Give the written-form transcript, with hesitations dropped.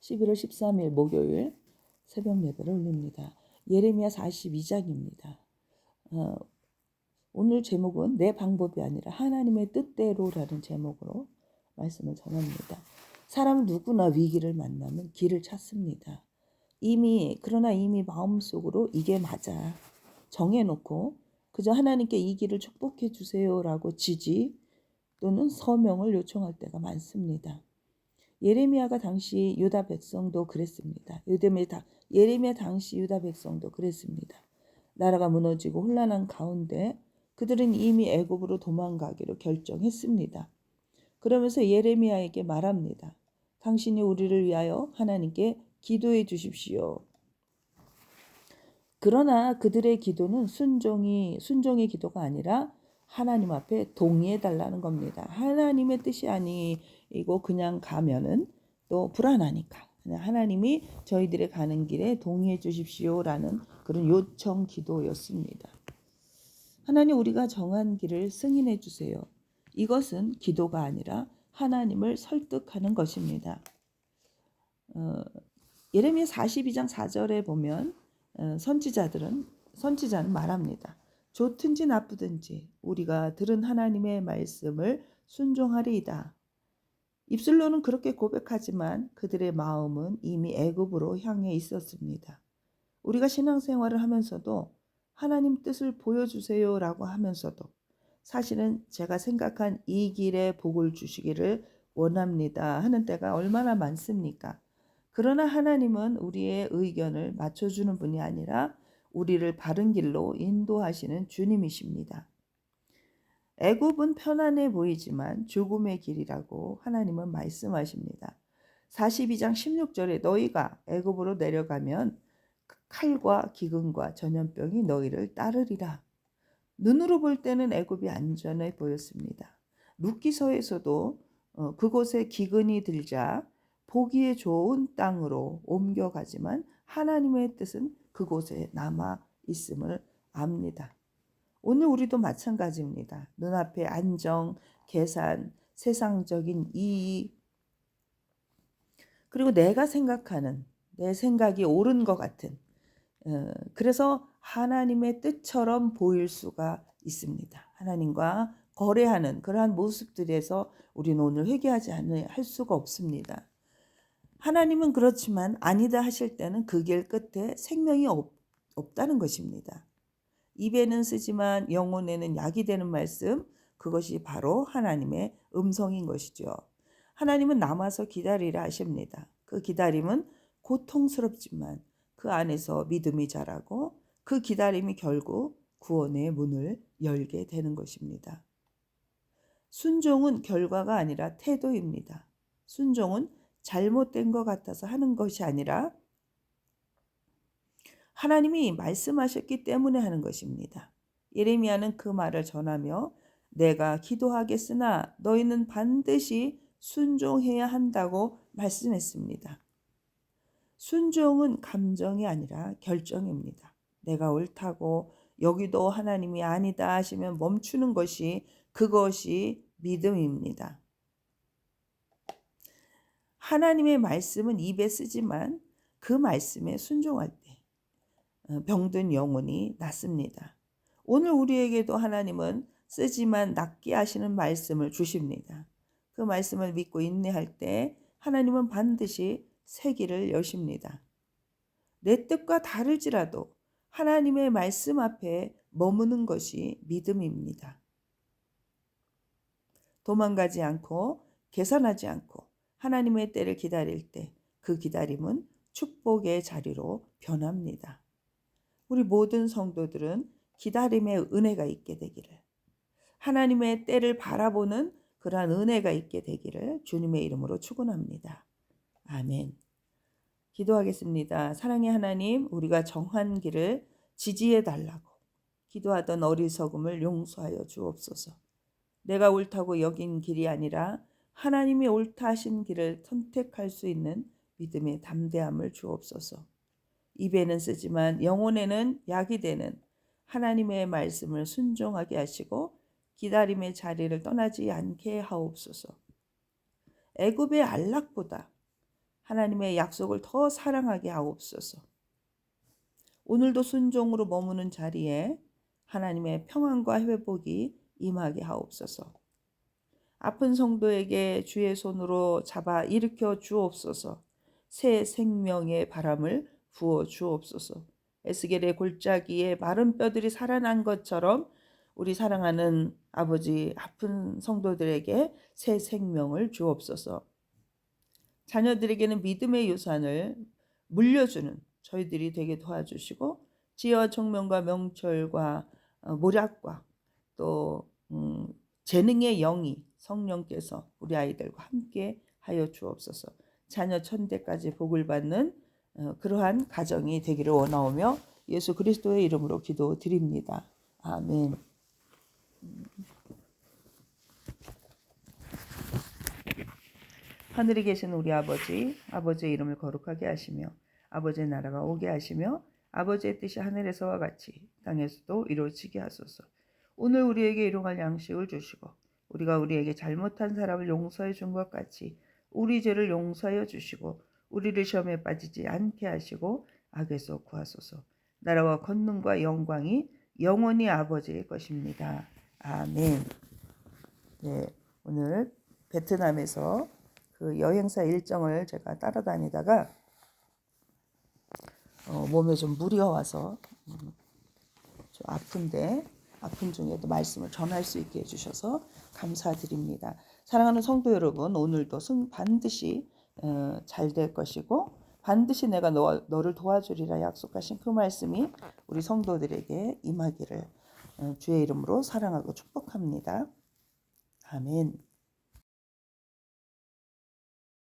11월 13일 목요일 새벽 예배를 올립니다. 예레미야 42장입니다. 오늘 제목은 내 방법이 아니라 하나님의 뜻대로라는 제목으로 말씀을 전합니다. 사람은 누구나 위기를 만나면 길을 찾습니다. 그러나 이미 마음속으로 이게 맞아 정해놓고 그저 하나님께 이 길을 축복해 주세요라고 지지 또는 서명을 요청할 때가 많습니다. 예레미야가 당시 유다 백성도 그랬습니다. 예레미야 당시 유다 백성도 그랬습니다. 나라가 무너지고 혼란한 가운데 그들은 이미 애굽으로 도망가기로 결정했습니다. 그러면서 예레미야에게 말합니다. 당신이 우리를 위하여 하나님께 기도해 주십시오. 그러나 그들의 기도는 순종의 기도가 아니라 하나님 앞에 동의해 달라는 겁니다. 하나님의 뜻이 아니고 그냥 가면은 또 불안하니까 그냥 하나님이 저희들의 가는 길에 동의해 주십시오라는 그런 요청 기도였습니다. 하나님 우리가 정한 길을 승인해 주세요. 이것은 기도가 아니라 하나님을 설득하는 것입니다. 예레미야 42장 4절에 보면 선지자는 말합니다. 좋든지 나쁘든지 우리가 들은 하나님의 말씀을 순종하리이다. 입술로는 그렇게 고백하지만 그들의 마음은 이미 애굽으로 향해 있었습니다. 우리가 신앙생활을 하면서도 하나님 뜻을 보여주세요라고 하면서도 사실은 제가 생각한 이 길에 복을 주시기를 원합니다 하는 때가 얼마나 많습니까? 그러나 하나님은 우리의 의견을 맞춰주는 분이 아니라 우리를 바른 길로 인도하시는 주님이십니다. 애굽은 편안해 보이지만 죽음의 길이라고 하나님은 말씀하십니다. 42장 16절에 너희가 애굽으로 내려가면 칼과 기근과 전염병이 너희를 따르리라. 눈으로 볼 때는 애굽이 안전해 보였습니다. 룻기서에서도 그곳에 기근이 들자 보기에 좋은 땅으로 옮겨가지만 하나님의 뜻은 그곳에 남아 있음을 압니다. 오늘 우리도 마찬가지입니다. 눈앞에 안정, 계산, 세상적인 이익, 그리고 내가 생각하는 내 생각이 옳은 것 같은 그래서 하나님의 뜻처럼 보일 수가 있습니다. 하나님과 거래하는 그러한 모습들에서 우리는 오늘 회개하지 할 수가 없습니다. 하나님은 그렇지만 아니다 하실 때는 그 길 끝에 생명이 없다는 것입니다. 입에는 쓰지만 영혼에는 약이 되는 말씀, 그것이 바로 하나님의 음성인 것이죠. 하나님은 남아서 기다리라 하십니다. 그 기다림은 고통스럽지만 그 안에서 믿음이 자라고 그 기다림이 결국 구원의 문을 열게 되는 것입니다. 순종은 결과가 아니라 태도입니다. 순종은 잘못된 것 같아서 하는 것이 아니라 하나님이 말씀하셨기 때문에 하는 것입니다. 예레미야는 그 말을 전하며 내가 기도하겠으나 너희는 반드시 순종해야 한다고 말씀했습니다. 순종은 감정이 아니라 결정입니다. 내가 옳다고 여기도 하나님이 아니다 하시면 멈추는 그것이 믿음입니다. 하나님의 말씀은 입에 쓰지만 그 말씀에 순종할 때 병든 영혼이 낫습니다. 오늘 우리에게도 하나님은 쓰지만 낫게 하시는 말씀을 주십니다. 그 말씀을 믿고 인내할 때 하나님은 반드시 새 길을 여십니다. 내 뜻과 다를지라도 하나님의 말씀 앞에 머무는 것이 믿음입니다. 도망가지 않고 계산하지 않고 하나님의 때를 기다릴 때 그 기다림은 축복의 자리로 변합니다. 우리 모든 성도들은 기다림의 은혜가 있게 되기를, 하나님의 때를 바라보는 그러한 은혜가 있게 되기를 주님의 이름으로 축원합니다. 아멘. 기도하겠습니다. 사랑의 하나님, 우리가 정한 길을 지지해 달라고 기도하던 어리석음을 용서하여 주옵소서. 내가 옳다고 여긴 길이 아니라 하나님이 옳다 하신 길을 선택할 수 있는 믿음의 담대함을 주옵소서. 입에는 쓰지만 영혼에는 약이 되는 하나님의 말씀을 순종하게 하시고 기다림의 자리를 떠나지 않게 하옵소서. 애굽의 안락보다 하나님의 약속을 더 사랑하게 하옵소서. 오늘도 순종으로 머무는 자리에 하나님의 평안과 회복이 임하게 하옵소서. 아픈 성도에게 주의 손으로 잡아 일으켜 주옵소서. 새 생명의 바람을 부어 주옵소서. 에스겔의 골짜기에 마른 뼈들이 살아난 것처럼 우리 사랑하는 아버지 아픈 성도들에게 새 생명을 주옵소서. 자녀들에게는 믿음의 유산을 물려주는 저희들이 되게 도와주시고 지혜와 총명과 명철과 모략과 또 재능의 영이 성령께서 우리 아이들과 함께 하여 주옵소서. 자녀 천대까지 복을 받는 그러한 가정이 되기를 원하오며 예수 그리스도의 이름으로 기도드립니다. 아멘. 하늘에 계신 우리 아버지, 아버지의 이름을 거룩하게 하시며 아버지의 나라가 오게 하시며 아버지의 뜻이 하늘에서와 같이 땅에서도 이루어지게 하소서. 오늘 우리에게 일용할 양식을 주시고 우리가 우리에게 잘못한 사람을 용서해 준 것 같이 우리 죄를 용서하여 주시고 우리를 시험에 빠지지 않게 하시고 악에서 구하소서. 나라와 권능과 영광이 영원히 아버지의 것입니다. 아멘. 네, 오늘 베트남에서 그 여행사 일정을 제가 따라다니다가 몸에 좀 무리가 와서 좀 아픈데 아픈 중에도 말씀을 전할 수 있게 해주셔서 감사드립니다. 사랑하는 성도 여러분, 오늘도 반드시 잘 될 것이고 반드시 내가 너를 도와주리라 약속하신 그 말씀이 우리 성도들에게 임하기를 주의 이름으로 사랑하고 축복합니다. 아멘.